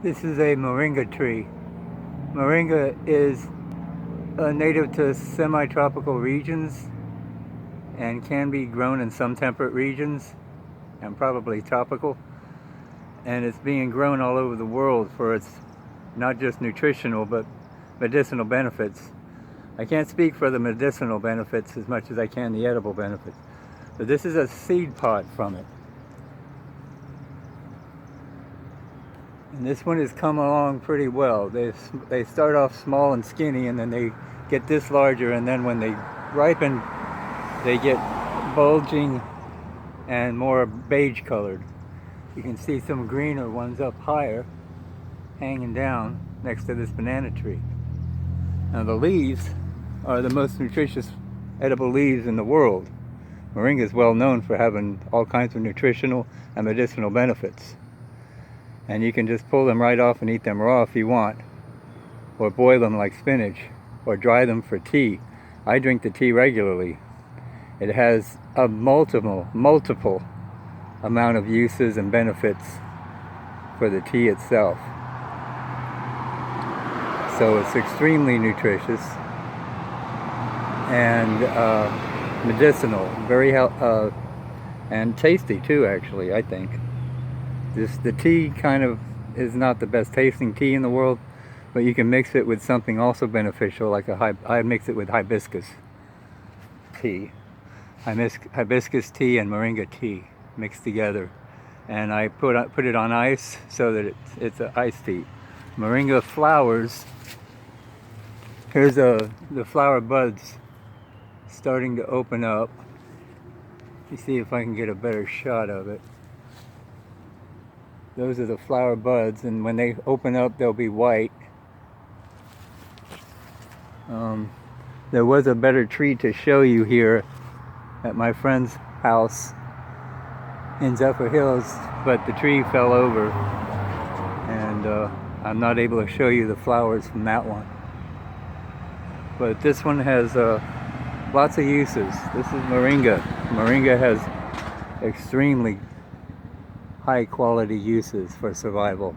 This is a moringa tree. Moringa is native to semi-tropical regions and can be grown in some temperate regions and probably tropical. And it's being grown all over the world for its not just nutritional but medicinal benefits. I can't speak for the medicinal benefits as much as I can the edible benefits. But this is a seed pod from it. And this one has come along pretty well. They start off small and skinny, and then they get this larger, and then when they ripen, they get bulging and more beige colored. You can see some greener ones up higher, hanging down next to this banana tree. Now the leaves are the most nutritious edible leaves in the world. Moringa is well known for having all kinds of nutritional and medicinal benefits. And you can just pull them right off and eat them raw if you want, or boil them like spinach, or dry them for tea. I drink the tea regularly. It has a multiple amount of uses and benefits for the tea itself. So it's extremely nutritious and medicinal, very and tasty too, actually, I think. The tea kind of is not the best tasting tea in the world, but you can mix it with something also beneficial, like I mix it with hibiscus tea. Hibiscus tea and moringa tea mixed together, and I put it on ice so that it's an iced tea. Moringa flowers. Here's the flower buds starting to open up. Let me see if I can get a better shot of it. Those are the flower buds, and when they open up, they'll be white. There was a better tree to show you here at my friend's house in Zephyr Hills, but the tree fell over, and I'm not able to show you the flowers from that one. But this one has lots of uses. This is moringa. Moringa has extremely high quality uses for survival,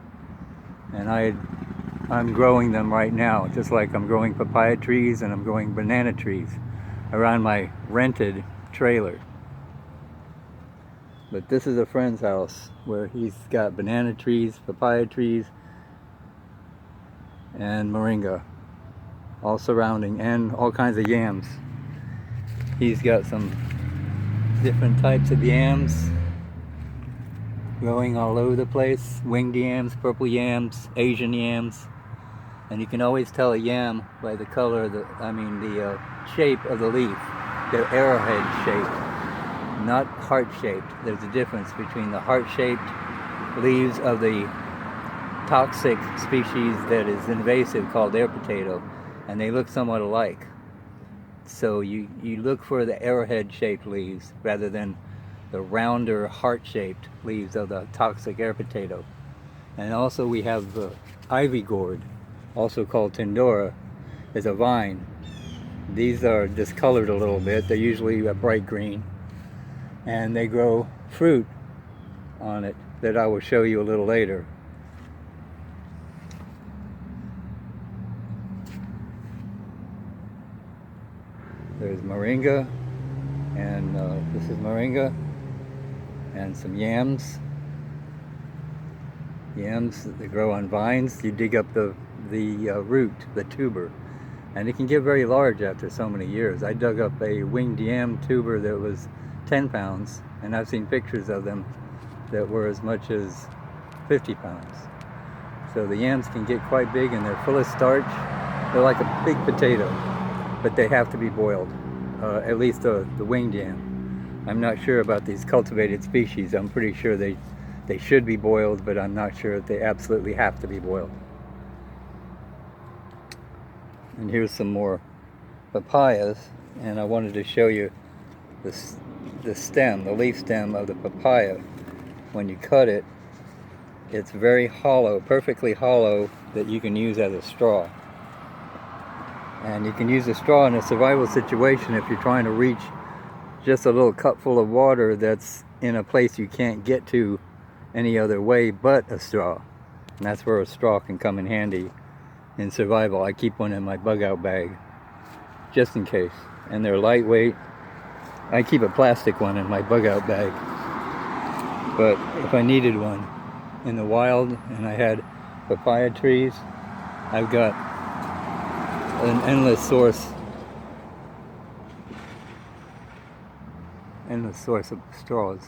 and I'm growing them right now, just like I'm growing papaya trees and I'm growing banana trees around my rented trailer. But this is a friend's house where he's got banana trees, papaya trees, and moringa all surrounding, and all kinds of yams. He's got some different types of yams growing all over the place. Winged yams, purple yams, Asian yams. And you can always tell a yam by the color of the shape of the leaf. They're arrowhead shaped, not heart shaped. There's a difference between the heart shaped leaves of the toxic species that is invasive called air potato, and they look somewhat alike. So you look for the arrowhead shaped leaves rather than the rounder heart-shaped leaves of the toxic air potato. And also we have the ivy gourd, also called tindora, is a vine. These are discolored a little bit. They're usually a bright green, and they grow fruit on it that I will show you a little later. There's moringa, and this is moringa, and some yams. Yams that grow on vines. You dig up the root, the tuber, and it can get very large after so many years. I dug up a winged yam tuber that was 10 pounds, and I've seen pictures of them that were as much as 50 pounds. So the yams can get quite big, and they're full of starch. They're like a big potato, but they have to be boiled, at least the winged yam. I'm not sure about these cultivated species. I'm pretty sure they should be boiled, but I'm not sure if they absolutely have to be boiled. And here's some more papayas, and I wanted to show you the stem, the leaf stem of the papaya. When you cut it, it's very hollow, perfectly hollow, that you can use as a straw. And you can use a straw in a survival situation if you're trying to reach just a little cup full of water that's in a place you can't get to any other way but a straw. And that's where a straw can come in handy in survival. I keep one in my bug out bag, just in case. And they're lightweight. I keep a plastic one in my bug out bag. But if I needed one in the wild and I had papaya trees, I've got an endless source of straws.